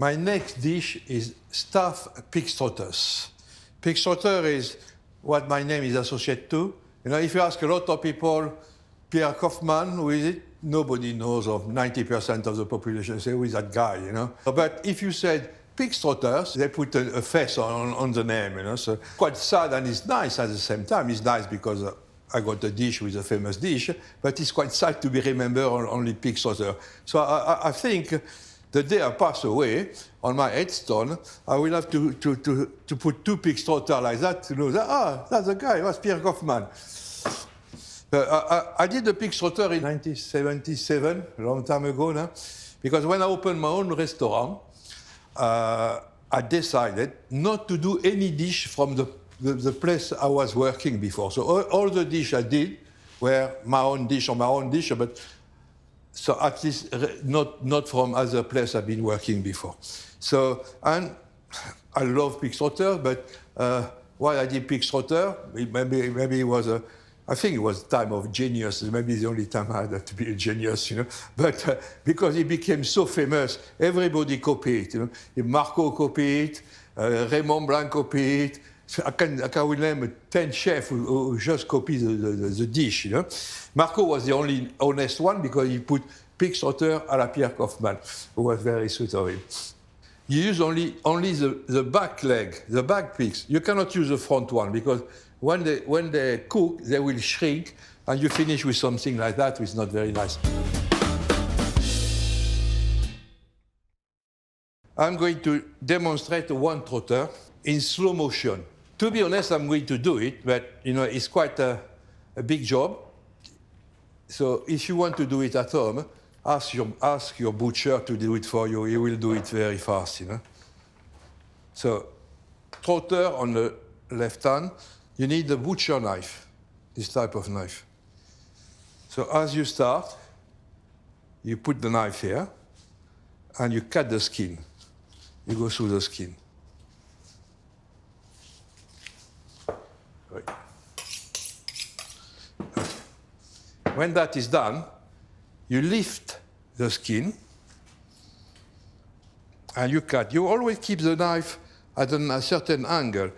My next dish is stuffed pig's trotters. Pig's trotter is what my name is associated to. You know, if you ask a lot of people, Pierre Koffmann, who is it? Nobody knows of 90% of the population. Say, who is that guy, you know? But if you said pig's trotters, they put a face on the name, you know? So quite sad and it's nice at the same time. It's nice because I got a dish with a famous dish, but it's quite sad to be remembered on only pig's trotter. So I think the day I pass away, on my headstone, I will have to put 2 pig's trotter like that to know that, that's the guy, that's Pierre Koffmann. I did the pig's trotter in 1977, a long time ago now, because when I opened my own restaurant, I decided not to do any dish from the place I was working before. So all the dishes I did were my own dish or my own dish, but so at least not from other place I've been working before. So, and I love pig's trotter, but why I did pig's trotter, maybe it was I think it was a time of genius. Maybe the only time I had to be a genius, you know. But because it became so famous, everybody copied it, you know. Marco copied it, Raymond Blanc copied it. So I can name 10 chefs who just copied the dish, you know. Marco was the only honest one because he put pig's trotter à la Pierre Koffmann, who was very sweet of him. You use only the back leg, the back pigs. You cannot use the front one because when they cook, they will shrink, and you finish with something like that, which is not very nice. I'm going to demonstrate one trotter in slow motion. To be honest, I'm going to do it, but you know, it's quite a big job. So if you want to do it at home, ask your butcher to do it for you. He will do it very fast, you know. So trotter on the left hand. You need the butcher knife, this type of knife. So as you start, you put the knife here, and you cut the skin. You go through the skin. Right. When that is done, you lift the skin, and you cut. You always keep the knife at a certain angle.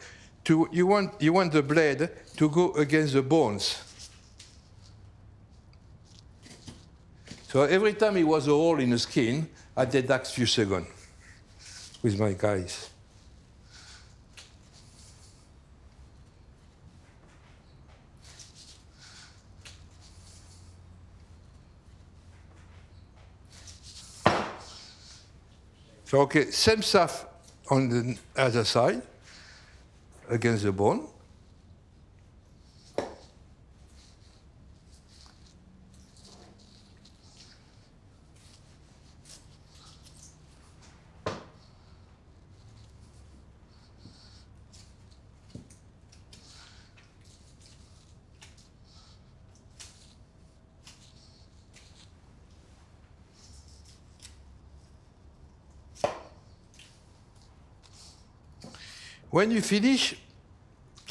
You want the blade to go against the bones. So every time it was a hole in the skin, I did that few seconds with my guys. So okay, same stuff on the other side. Against the bone. When you finish,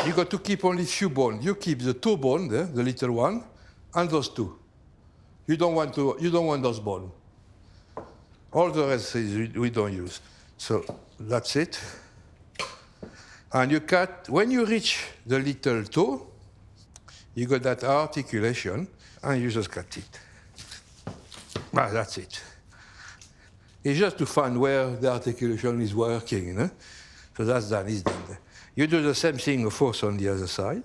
you got to keep only few bones. You keep the toe bone there, the little one, and those two. You don't want those bones. All the rest we don't use. So that's it. And you cut, when you reach the little toe, you got that articulation, and you just cut it. That's it. It's just to find where the articulation is working, you know? So that's done, it's done. You do the same thing, of course, on the other side.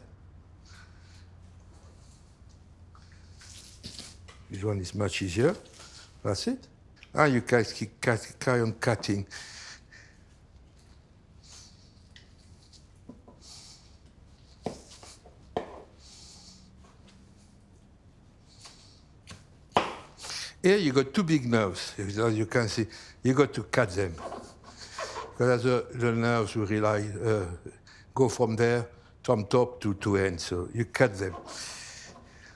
This one is much easier. That's it. And you carry on cutting. Here you got 2 big nerves, as you can see. You got to cut them. Because the nerves will go from there, from top to end. So you cut them.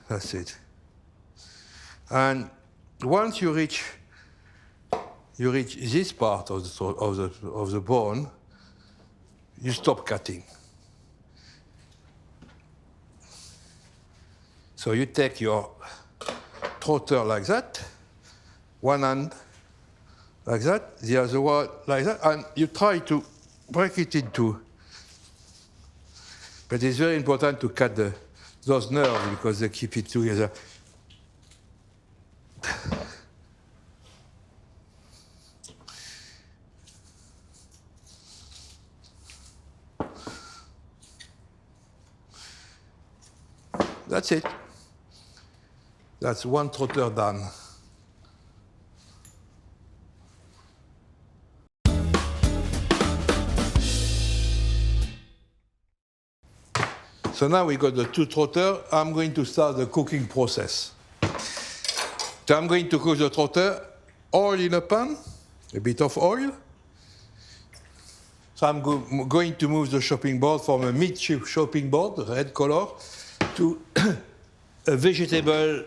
That's it. And once you reach this part of the bone, you stop cutting. So you take your trotter like that, one hand like that, the other one like that, and you try to break it in two. But it's very important to cut those nerves because they keep it together. That's it. That's one trotter done. So now we got the two trotter. I'm going to start the cooking process. So I'm going to cook the trotter, oil in a pan, a bit of oil. So I'm going to move the chopping board from a meat chopping board, red color, to a vegetable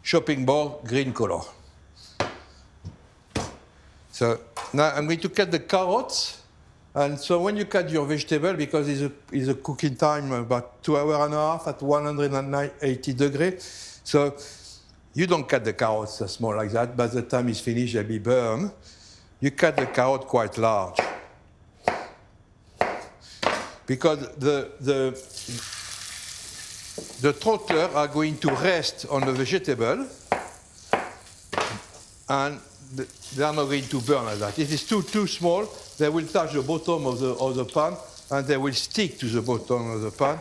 chopping board, green color. So now I'm going to cut the carrots. And so when you cut your vegetable, because it's a cooking time about 2 hours and a half at 180 degrees, so you don't cut the carrots small like that. By the time it's finished, they'll be burned. You cut the carrot quite large. Because the trotter are going to rest on the vegetable, and they are not going to burn like that. If it's too small, they will touch the bottom of the pan, and they will stick to the bottom of the pan,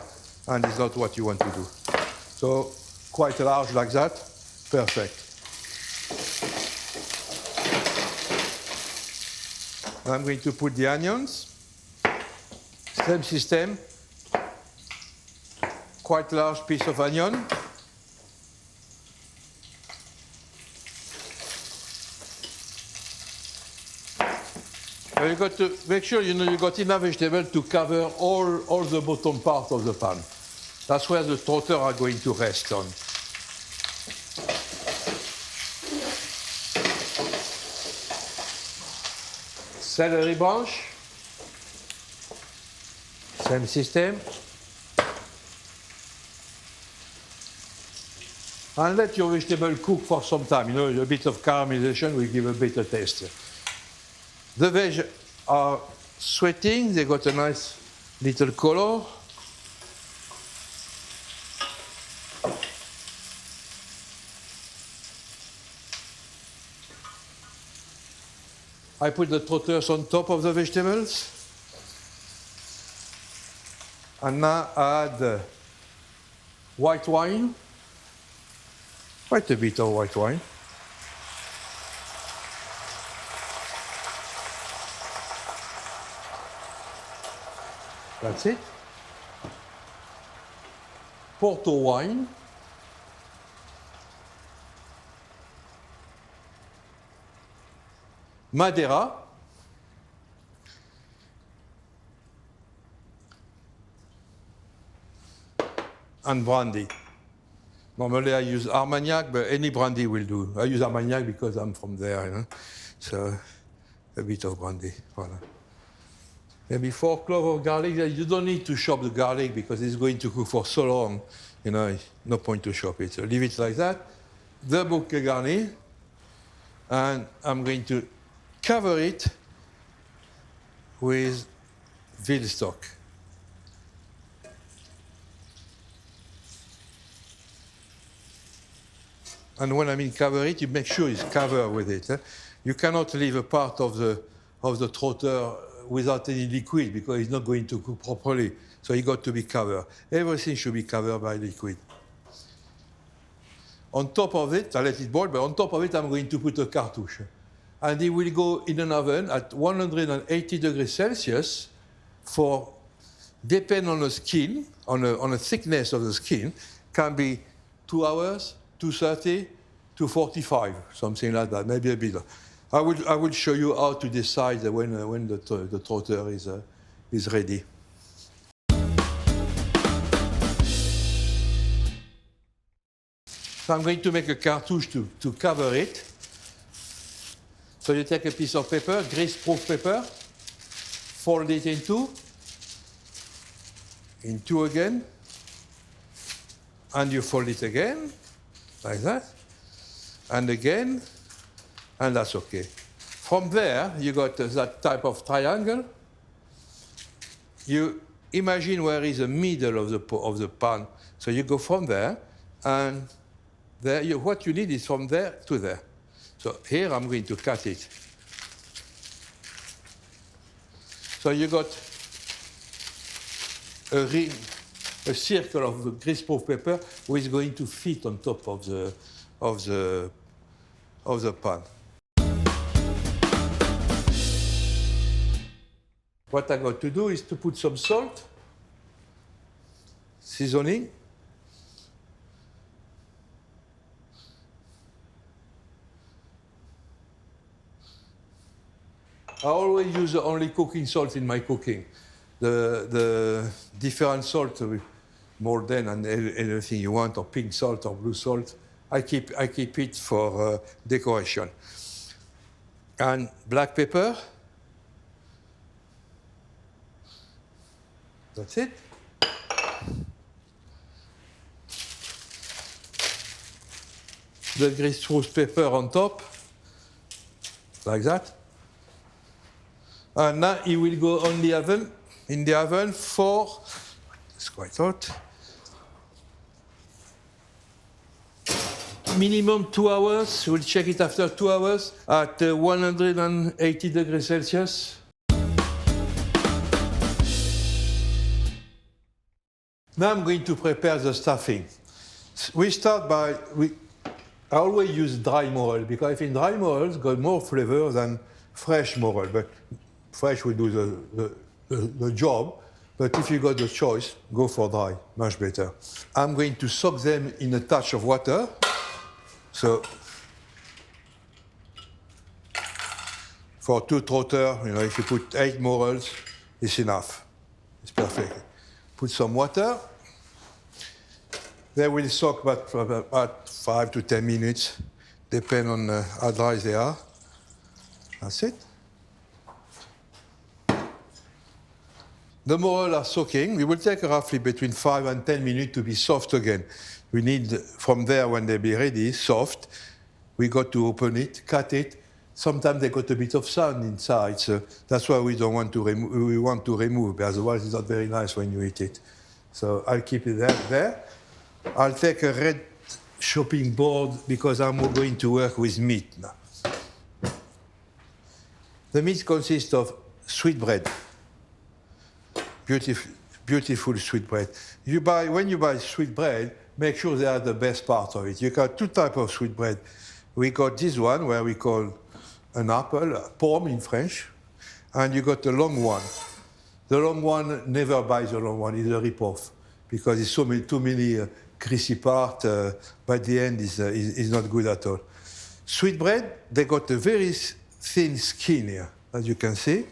and it's not what you want to do. So quite large like that, perfect. Now I'm going to put the onions. Same system. Quite large piece of onion. You got to make sure you got enough vegetable to cover all the bottom part of the pan. That's where the trotter are going to rest on. Celery branch. Same system. And let your vegetable cook for some time. You know, a bit of caramelization will give a better taste. The veg are sweating. They got a nice little color. I put the trotters on top of the vegetables. And now I add white wine. Quite a bit of white wine. That's it. Porto wine. Madeira. And brandy. Normally I use Armagnac, but any brandy will do. I use Armagnac because I'm from there, you know. So a bit of brandy, voilà. Maybe 4 cloves of garlic. You don't need to chop the garlic because it's going to cook for so long. You know, no point to chop it. So leave it like that. The bouquet garni. And I'm going to cover it with veal stock. And when I mean cover it, you make sure it's covered with it. You cannot leave a part of the trotter without any liquid because it's not going to cook properly. So it got to be covered. Everything should be covered by liquid. On top of it, I let it boil, but on top of it, I'm going to put a cartouche. And it will go in an oven at 180 degrees Celsius for, depending on the skin, on the thickness of the skin, can be 2 hours, 230, 245, something like that, maybe a bit. I will show you how to decide when the trotter is ready. So I'm going to make a cartouche to cover it. So you take a piece of paper, grease-proof paper, fold it in two again, and you fold it again, like that, and again, and that's okay. From there, you got that type of triangle. You imagine where is the middle of the pan. So you go from there, and there what you need is from there to there. So here I'm going to cut it. So you got a ring, a circle of the greaseproof paper which is going to fit on top of the pan. What I got to do is to put some salt, seasoning, I always use only cooking salt in my cooking. The different salt, more than and anything you want, or pink salt or blue salt, I keep it for decoration. And black pepper. That's it. The greaseproof paper on top, like that. And now it will go on the oven, in the oven for, it's quite hot, minimum 2 hours. We'll check it after 2 hours at 180 degrees Celsius. Now I'm going to prepare the stuffing. We start by, I always use dry morel because I think dry morels got more flavor than fresh morel, but fresh will do the job. But if you got the choice, go for dry, much better. I'm going to soak them in a touch of water. So for 2 trotter, if you put 8 morels, it's enough. It's perfect. Put some water. They will soak about 5 to 10 minutes, depending on how dry they are. That's it. The morels are soaking. We will take roughly between 5 and 10 minutes to be soft again. We need, from there, when they be ready, soft, we got to open it, cut it. Sometimes they got a bit of sand inside, so that's why we don't want to remove. We want to remove, but otherwise it's not very nice when you eat it. So I'll keep it there. I'll take a red chopping board because I'm going to work with meat now. The meat consists of sweetbread. Beautiful sweetbread. When you buy sweetbread, make sure they are the best part of it. You got 2 types of sweetbread. We got this one where we call an apple, a pomme in French, and you got the long one. The long one, never buy the long one, it's a rip-off because it's too many greasy parts, but the end is not good at all. Sweetbread, they got a very thin skin here, as you can see.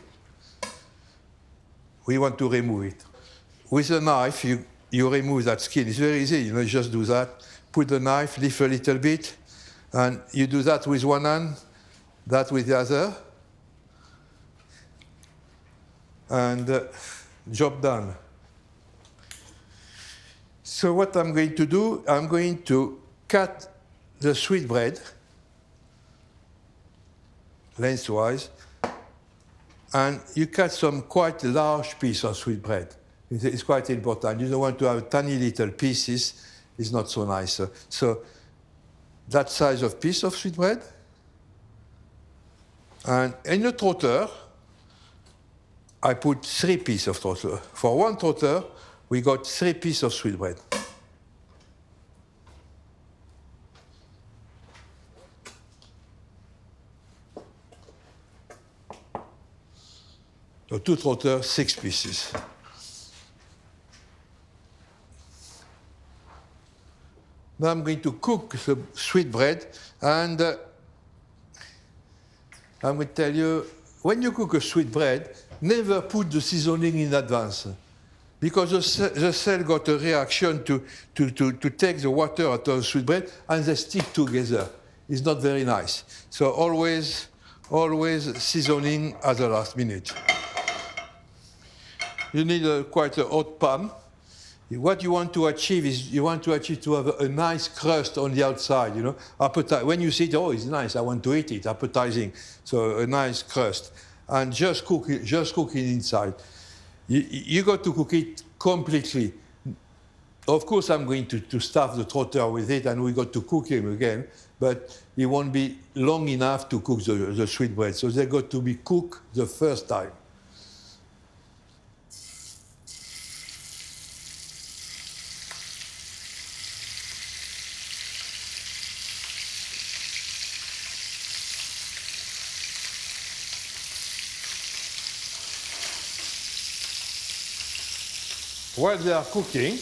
We want to remove it. With a knife, you remove that skin. It's very easy, you just do that. Put the knife, lift a little bit, and you do that with one hand, that with the other, and job done. So what I'm going to do, I'm going to cut the sweetbread lengthwise, and you cut some quite large piece of sweetbread. It's quite important. You don't want to have tiny little pieces. It's not so nice. So that size of piece of sweetbread. And in a trotter, I put 3 pieces of trotter. For 1 trotter, we got 3 pieces of sweetbread. So 2 trotters, 6 pieces. Now I'm going to cook the sweetbread, and I'm going to tell you, when you cook a sweetbread, never put the seasoning in advance, because the cell got a reaction to take the water out of the sweetbread, and they stick together. It's not very nice. So always seasoning at the last minute. You need quite a hot pan. what you want to achieve is you want to achieve to have a nice crust on the outside, you know. When you see it, oh, it's nice, I want to eat it, appetizing. So a nice crust. And just cook it inside. You got to cook it completely. Of course, I'm going to stuff the trotter with it, and we got to cook him again, but it won't be long enough to cook the sweetbread. So they got to be cooked the first time. While they are cooking,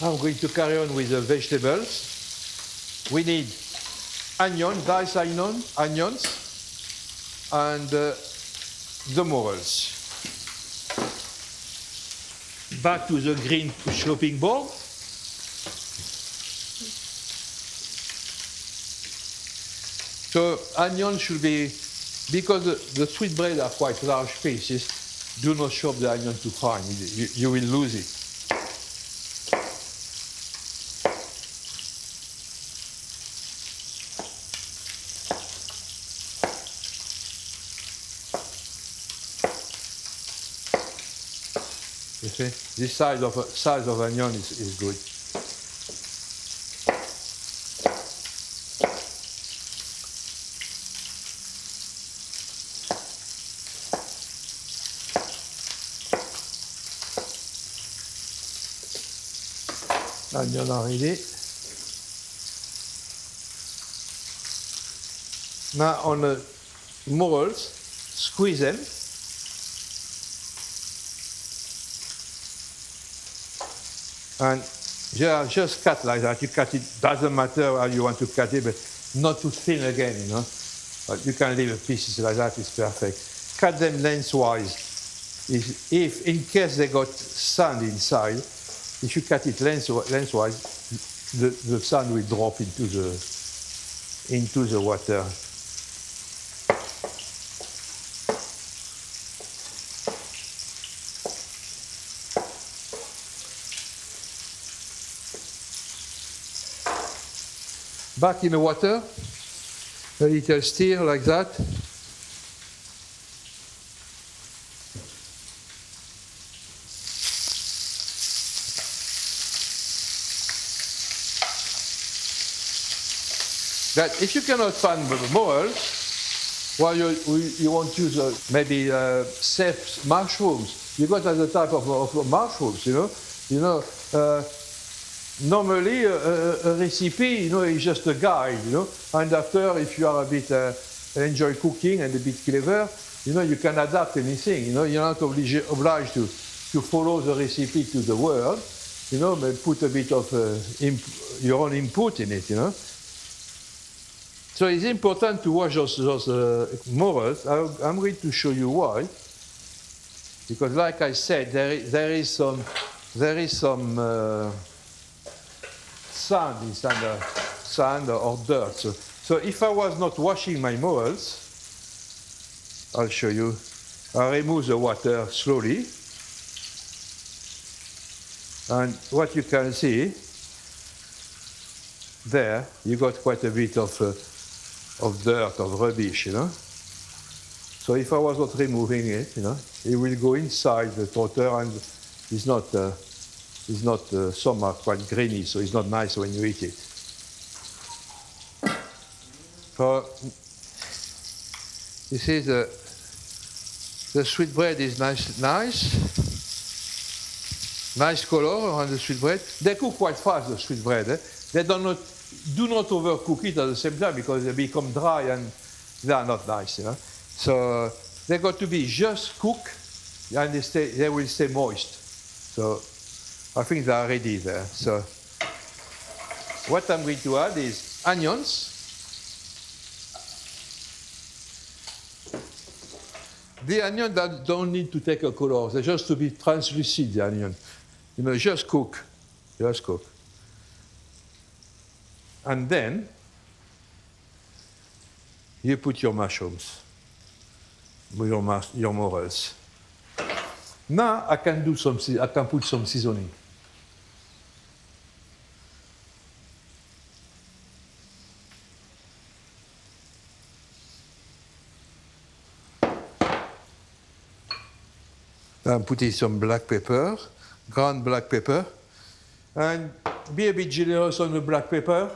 I'm going to carry on with the vegetables. We need diced onions, and the morels. Back to the green chopping board. So onions should be, because the sweetbread are quite large pieces, do not chop the onion too fine, you will lose it. You see, this size of onion is good. Onion are ready. Now on the morels, squeeze them. And just cut like that. You cut it, doesn't matter how you want to cut it, but not too thin again, you know. But you can leave pieces like that, it's perfect. Cut them lengthwise. If in case they got sand inside, if you cut it lengthwise, the sand will drop into the water. Back in the water, a little stir like that. That if you cannot find the morels, well, you want to use maybe safe mushrooms. You got other type of mushrooms, you know. Normally, a recipe, you know, is just a guide, you know. And after, if you are a bit enjoy cooking and a bit clever, you know, you can adapt anything. You know, you're not obliged to follow the recipe to the word, you know, but put a bit of your own input in it, you know. So it's important to wash those morels. I'm going to show you why. Because, like I said, there is some sand inside, sand or dirt. So if I was not washing my morels, I'll show you. I remove the water slowly, and what you can see there, you got quite a bit of dirt, of rubbish, you know. So if I was not removing it, you know, it will go inside the trotter, and it's not. Some are quite grainy, so it's not nice when you eat it. So you see the sweetbread is nice color on the sweetbread. They cook quite fast, the sweetbread. They do not overcook it at the same time because they become dry and they are not nice, you know. So they got to be just cooked and they will stay moist. So I think they are ready there. So what I'm going to add is onions. The onion that don't need to take a color. They just to be translucent, the onion. You know, just cook. Just cook. And then you put your mushrooms, your morels. Now I can put some seasoning. I'm putting some black pepper, ground black pepper, and be a bit generous on the black pepper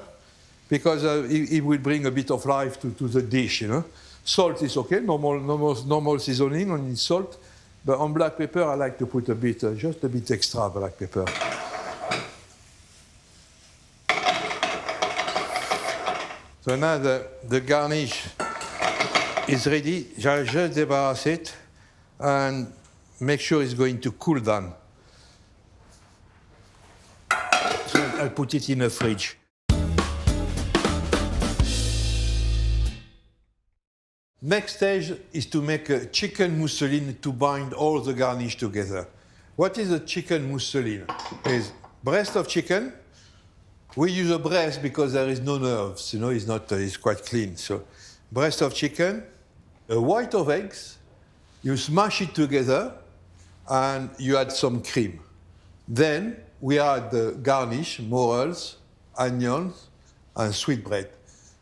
because it will bring a bit of life to the dish, you know. Salt is okay, normal seasoning on salt, but on black pepper I like to put a bit, just a bit extra black pepper. So now the garnish is ready. I just débarrass it and make sure it's going to cool down. So I'll put it in the fridge. Next stage is to make a chicken mousseline to bind all the garnish together. What is a chicken mousseline? It's breast of chicken. We use a breast because there is no nerves, you know, it's quite clean. So breast of chicken, a white of eggs, you smash it together, and you add some cream. Then we add the garnish, morels, onions, and sweetbread.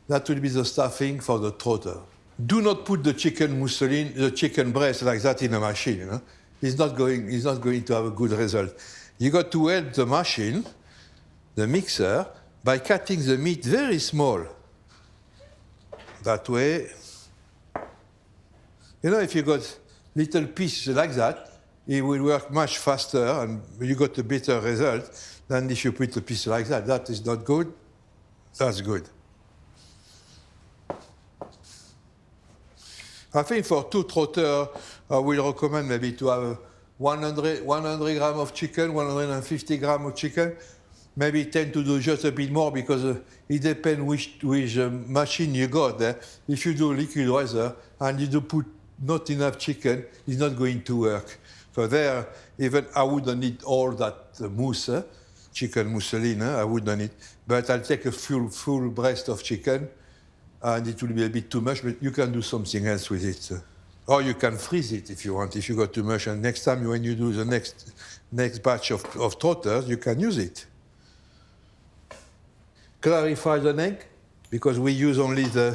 That will be the stuffing for the trotter. Do not put the chicken mousseline, the chicken breast like that in a machine. You know? It's not going to have a good result. You got to help the machine, the mixer, by cutting the meat very small. That way, you know, if you got little pieces like that, it will work much faster and you got a better result than if you put a piece like that. That is not good. That's good. I think for 2 trotter, I will recommend maybe to have 100 grams of chicken, 150 grams of chicken. Maybe tend to do just a bit more because it depends which machine you got there. If you do liquid riser and you do put not enough chicken, it's not going to work. So there, even I wouldn't need all that mousse, chicken mousseline, I wouldn't need. But I'll take a full breast of chicken, and it will be a bit too much, but you can do something else with it. Or you can freeze it if you want, if you got too much. And next time when you do the next batch of trotters, you can use it. Clarify the egg, because we use only the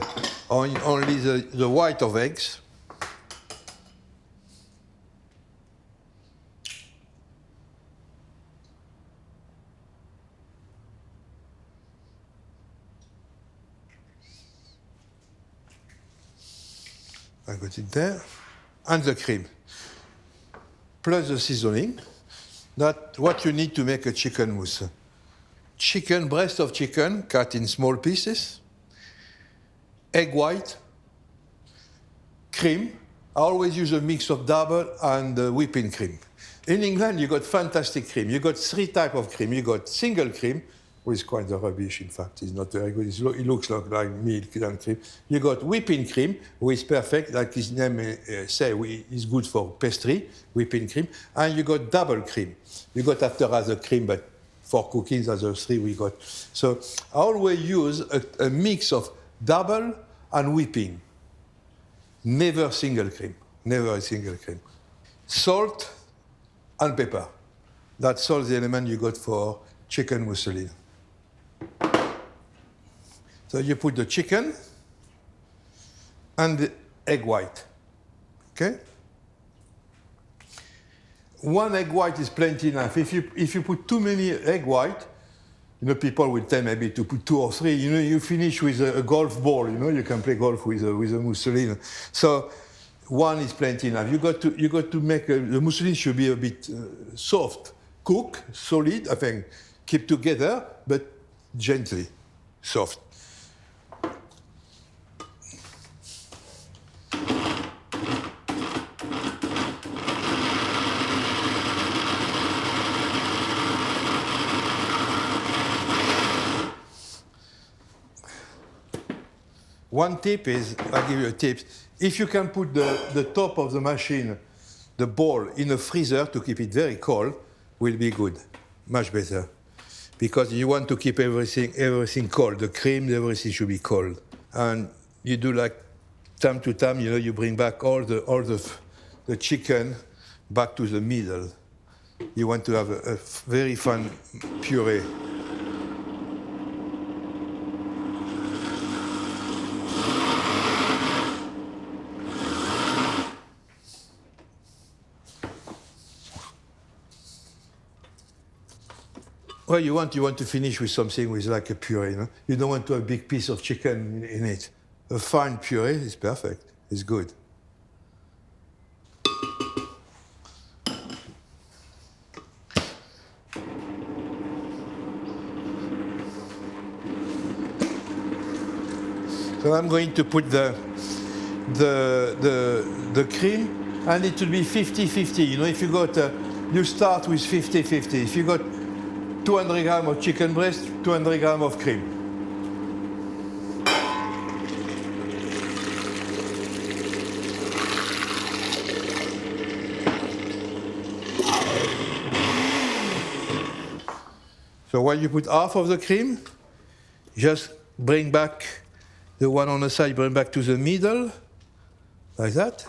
white of eggs. I got it there. And the cream. Plus the seasoning. That's what you need to make a chicken mousse. Chicken, breast of chicken, cut in small pieces. Egg white. Cream. I always use a mix of double and whipping cream. In England, you got fantastic cream. You got 3 types of cream. You got single cream, which is quite a rubbish, in fact. It's not very good. It looks like milk and cream. You got whipping cream, which is perfect, like his name say, is good for pastry, whipping cream. And you got double cream. You got after other cream, but for cooking, that's the 3 we got. So I always use a mix of double and whipping. Never single cream. Never a single cream. Salt and pepper. That's all the element you got for chicken mousseline. So you put the chicken and the egg white, okay? 1 egg white is plenty enough. If you put too many egg white, you know, people will tell maybe to put 2 or 3. You know, you finish with a golf ball. You know, you can play golf with a mousseline. So 1 is plenty enough. You got to make the mousseline should be a bit soft, cook, solid. I think keep together, but gently, soft. One tip is, I'll give you a tip. If you can put the top of the machine, the ball, in a freezer to keep it very cold, will be good, much better. Because you want to keep everything cold. The cream, everything should be cold. And you do like time to time, you know, you bring back all the chicken back to the middle. You want to have a very fine puree. Well, you want to finish with something with like a puree, you know? You don't want to have a big piece of chicken in it. A fine puree is perfect. It's good. So I'm going to put the cream, and it will be 50-50. You know, if you got, you start with 50-50. If you got 200 grams of chicken breast, 200 grams of cream. So when you put half of the cream, just bring back the one on the side, bring back to the middle, like that.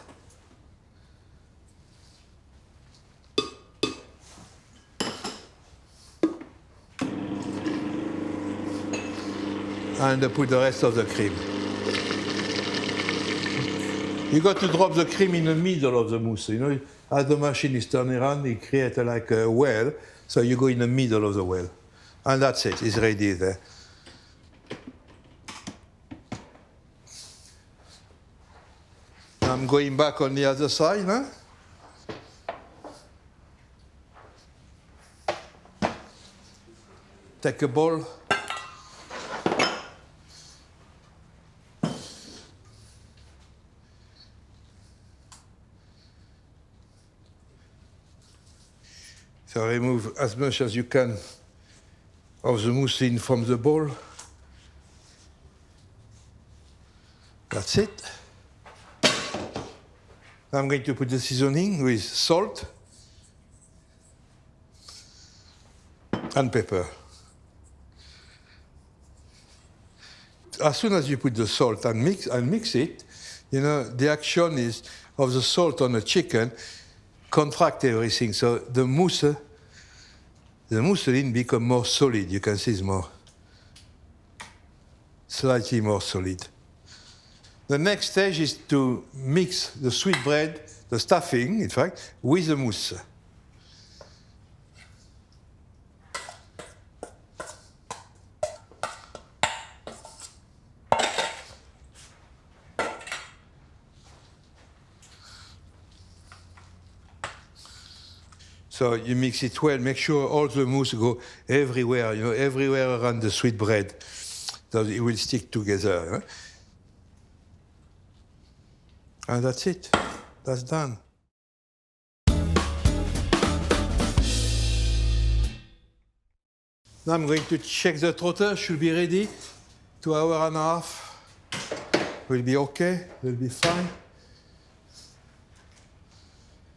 And put the rest of the cream. You got to drop the cream in the middle of the mousse. You know, as the machine is turning around, it creates like a well, so you go in the middle of the well. And that's it, it's ready there. I'm going back on the other side now. Take a bowl. So remove as much as you can of the mousseline from the bowl. That's it. I'm going to put the seasoning with salt and pepper. As soon as you put the salt and mix it, you know, the action is of the salt on the chicken contract everything. So the mousseline become more solid. You can see it's slightly more solid. The next stage is to mix the sweetbread, the stuffing, in fact, with the mousse. So you mix it well, make sure all the mousse go everywhere, you know, everywhere around the sweetbread, so it will stick together. You know? And that's it. That's done. Now I'm going to check the trotter. Should be ready. 2 hours and a half. Will be okay. Will be fine.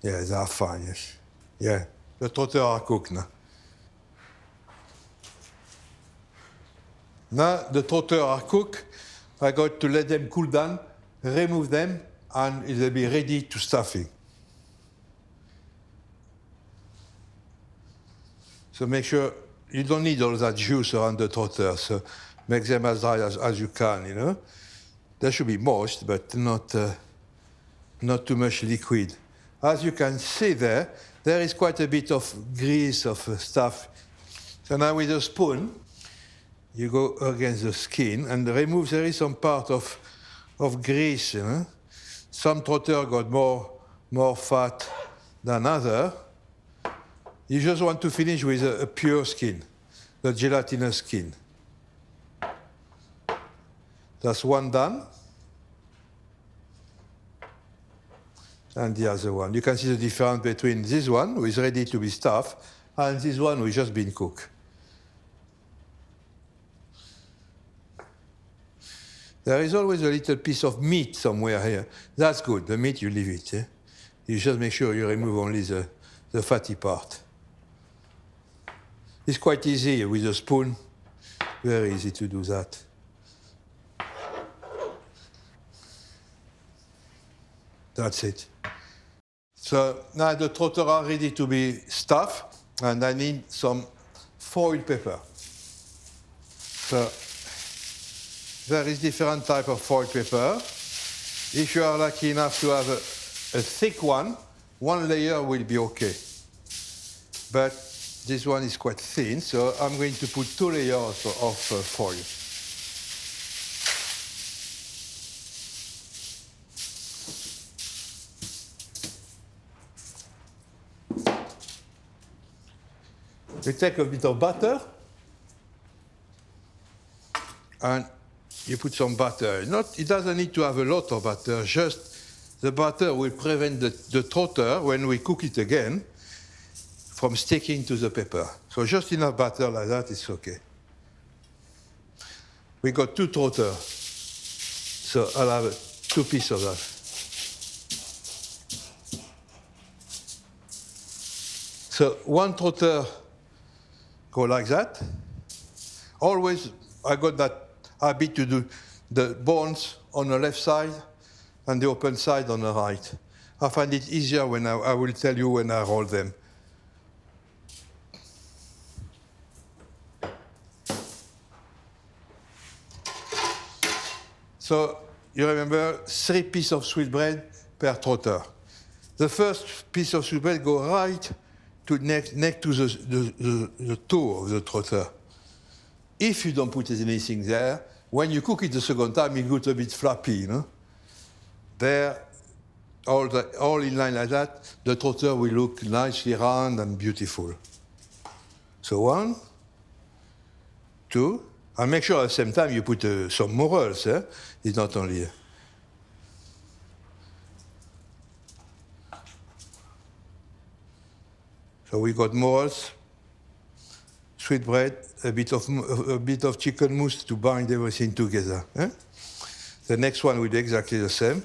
Yeah, they are fine, yes. Yeah, the trotters are cooked now. Now the trotters are cooked. I got to let them cool down, remove them, and it will be ready to stuffing. So make sure you don't need all that juice around the trotter, so make them as dry as you can, you know. They should be moist, but not too much liquid. As you can see there is quite a bit of grease, of stuff. So now with a spoon, you go against the skin and remove, there is some part of grease, you know. Some trotter got more fat than other. You just want to finish with a pure skin, the gelatinous skin. That's one done. And the other one. You can see the difference between this one, who is ready to be stuffed, and this one, who has just been cooked. There is always a little piece of meat somewhere here. That's good. The meat, you leave it. Eh? You just make sure you remove only the fatty part. It's quite easy with a spoon. Very easy to do that. That's it. So now the trotter are ready to be stuffed, and I need some foil paper. So there is different type of foil paper. If you are lucky enough to have a thick one layer will be okay. But this one is quite thin, so I'm going to put 2 layers of foil. You take a bit of butter and you put some butter. It doesn't need to have a lot of butter, just the butter will prevent the trotter, when we cook it again, from sticking to the paper. So just enough butter like that is okay. We got 2 trotters, so I'll have 2 pieces of that. So 1 trotter go like that. Always, I got that habit to do the bones on the left side and the open side on the right. I find it easier when I will tell you when I roll them. So you remember 3 pieces of sweetbread per trotter. The first piece of sweetbread go right to next to the toe of the trotter. If you don't put anything there, when you cook it the second time, it gets a bit flappy, you know? There, all in line like that, the trotter will look nicely round and beautiful. So 1, 2, and make sure at the same time you put some morels, eh? It's not only... So we got morels, sweetbread, a bit of chicken mousse to bind everything together. Eh? The next one will be exactly the same.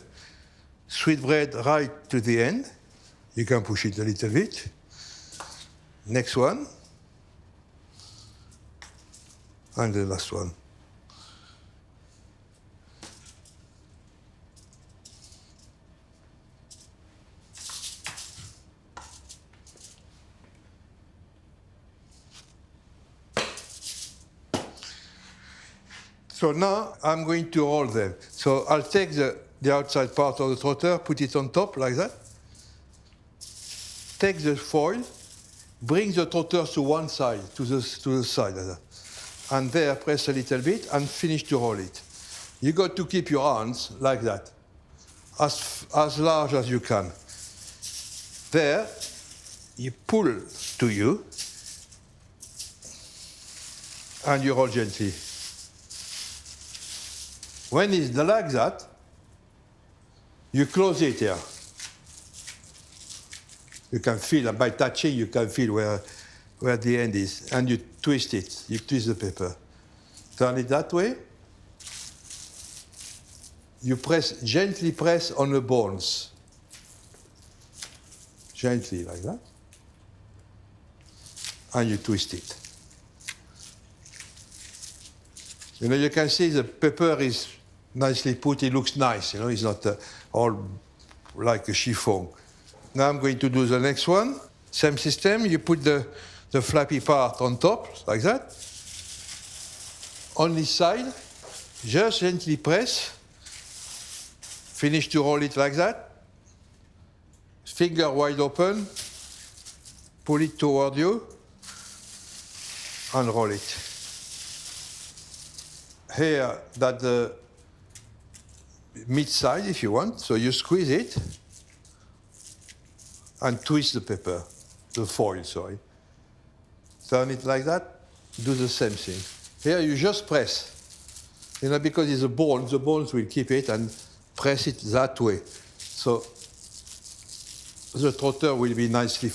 Sweetbread right to the end. You can push it a little bit. Next one. And the last one. So now I'm going to roll them. So I'll take the outside part of the trotter, put it on top like that. Take the foil, bring the trotter to one side, to the side like that. And there, press a little bit and finish to roll it. You got to keep your hands like that, as large as you can. There, you pull to you, and you roll gently. When it's like that, you close it here. You can feel, by touching, you can feel where the end is. And you twist it. You twist the paper. Turn it that way. You gently press on the bones. Gently, like that. And you twist it. You know, you can see the pepper is nicely put. It looks nice, you know. It's not all like a chiffon. Now I'm going to do the next one. Same system. You put the flappy part on top, like that. On this side, just gently press. Finish to roll it like that. Finger wide open. Pull it toward you. And roll it. Here, that's the mid side, if you want. So you squeeze it and twist the paper, the foil, sorry. Turn it like that, do the same thing. Here you just press, you know, because it's the bones will keep it and press it that way. So the trotter will be nicely,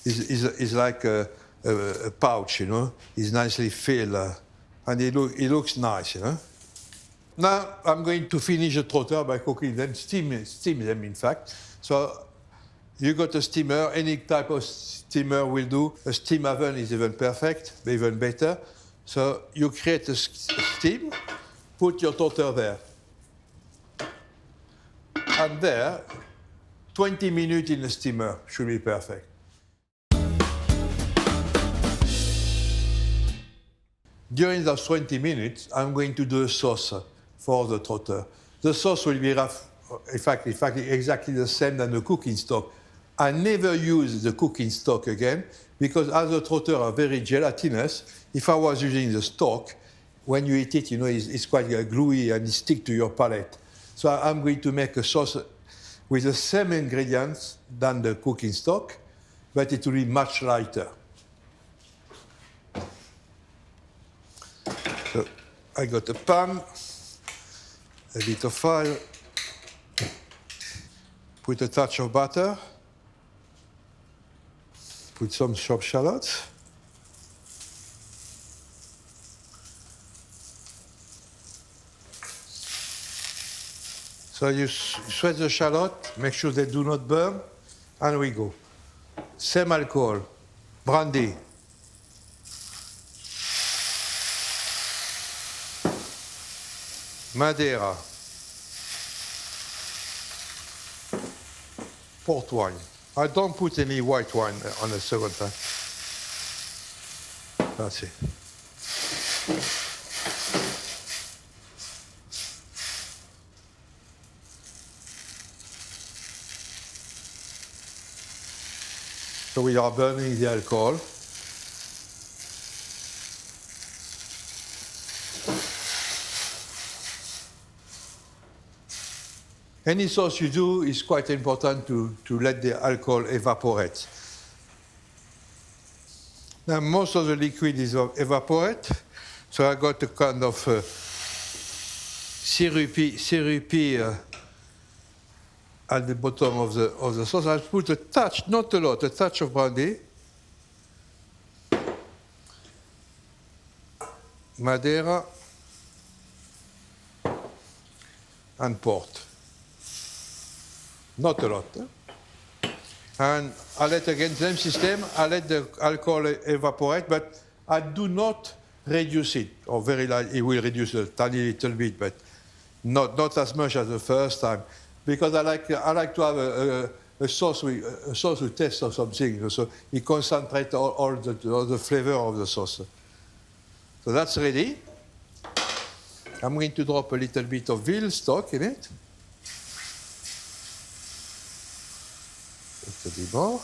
is like a pouch, you know. It's nicely filled. And it looks nice, you know. Now I'm going to finish the trotter by cooking them, steam them in fact. So you got a steamer, any type of steamer will do. A steam oven is even perfect, even better. So you create a steam, put your trotter there. And there, 20 minutes in the steamer should be perfect. During those 20 minutes, I'm going to do a sauce for the trotter. The sauce will be rough, in fact, exactly the same than the cooking stock. I never use the cooking stock again because as the trotter are very gelatinous, if I was using the stock, when you eat it, it's quite gluey and it sticks to your palate. So I'm going to make a sauce with the same ingredients than the cooking stock, but it will be much lighter. So I got a pan, a bit of oil, put a touch of butter, put some chopped shallots. So you sweat the shallot, make sure they do not burn, and we go. Same alcohol, brandy. Madeira. Port wine. I don't put any white wine on the second time. That's it. So we are burning the alcohol. Any sauce you do is quite important to let the alcohol evaporate. Now most of the liquid is evaporate, so I got a kind of syrupy at the bottom of the sauce. I put a touch, not a lot, a touch of brandy, Madeira, and port. Not a lot. And I let again, same system, I let the alcohol evaporate, but I do not reduce it, or very light, it will reduce a tiny little bit, but not as much as the first time. Because I like to have a sauce with taste of something, so it concentrates all the flavor of the sauce. So that's ready. I'm going to drop a little bit of veal stock in it. Just a bit more.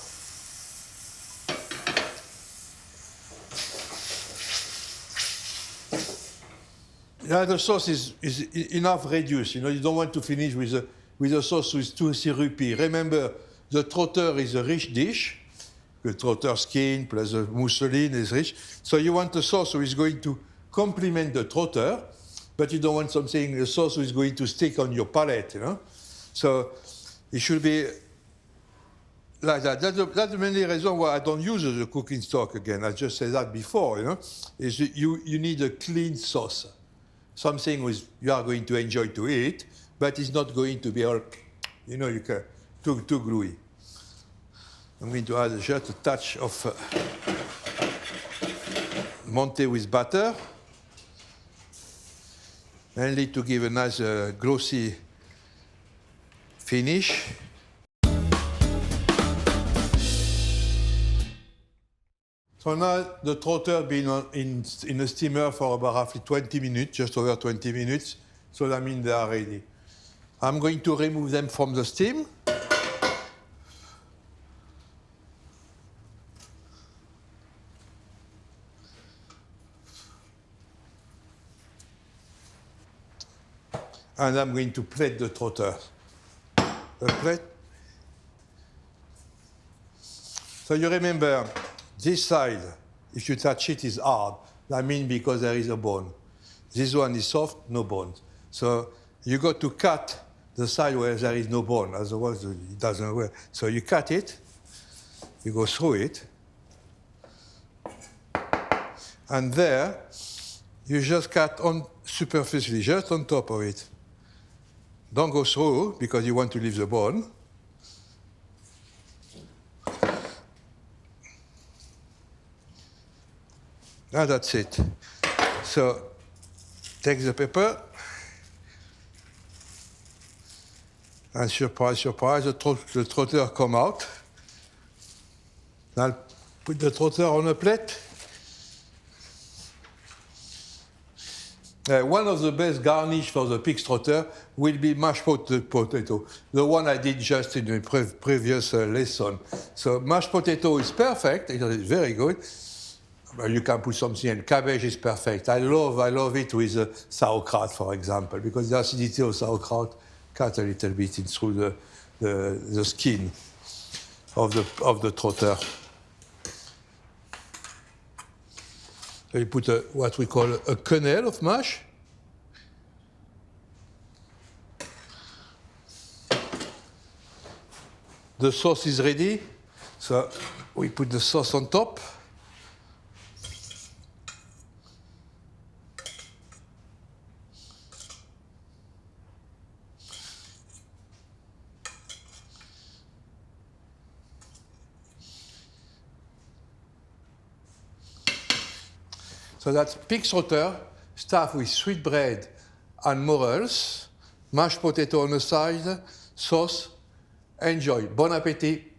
Yeah, the sauce is enough reduced. You don't want to finish with a sauce with too syrupy. Remember, the trotter is a rich dish. The trotter skin plus the mousseline is rich. So you want a sauce which is going to complement the trotter, but you don't want a sauce which is going to stick on your palate, So it should be like that. That's the main reason why I don't use the cooking stock again. I just said that before, Is you need a clean sauce. Something you are going to enjoy to eat, but it's not going to be all, too gluey. I'm going to add just a touch of Monte with butter, mainly to give a nice glossy finish. So now the trotter been in a steamer for about roughly 20 minutes, just over 20 minutes. So that means they are ready. I'm going to remove them from the steam. And I'm going to plate the trotter. The plate. So you remember, this side, if you touch it, is hard. That means because there is a bone. This one is soft, no bones. So you got to cut the side where there is no bone, otherwise it doesn't work. So you cut it, you go through it, and there, you just cut on superficially, just on top of it. Don't go through, because you want to leave the bone. Now that's it. So take the pepper, And surprise, surprise, the trotter come out. I'll put the trotter on a plate. One of the best garnish for the pig's trotter will be mashed potato, the one I did just in the previous lesson. So mashed potato is perfect, it is very good. But you can put something in. Cabbage is perfect. I love it with sauerkraut, for example, because the acidity of sauerkraut cut a little bit in through the skin of the trotter. So you put what we call a quenelle of mash. The sauce is ready, so we put the sauce on top. So that's pig's trotter, stuffed with sweetbread and morels, mashed potato on the side, sauce. Enjoy. Bon appétit.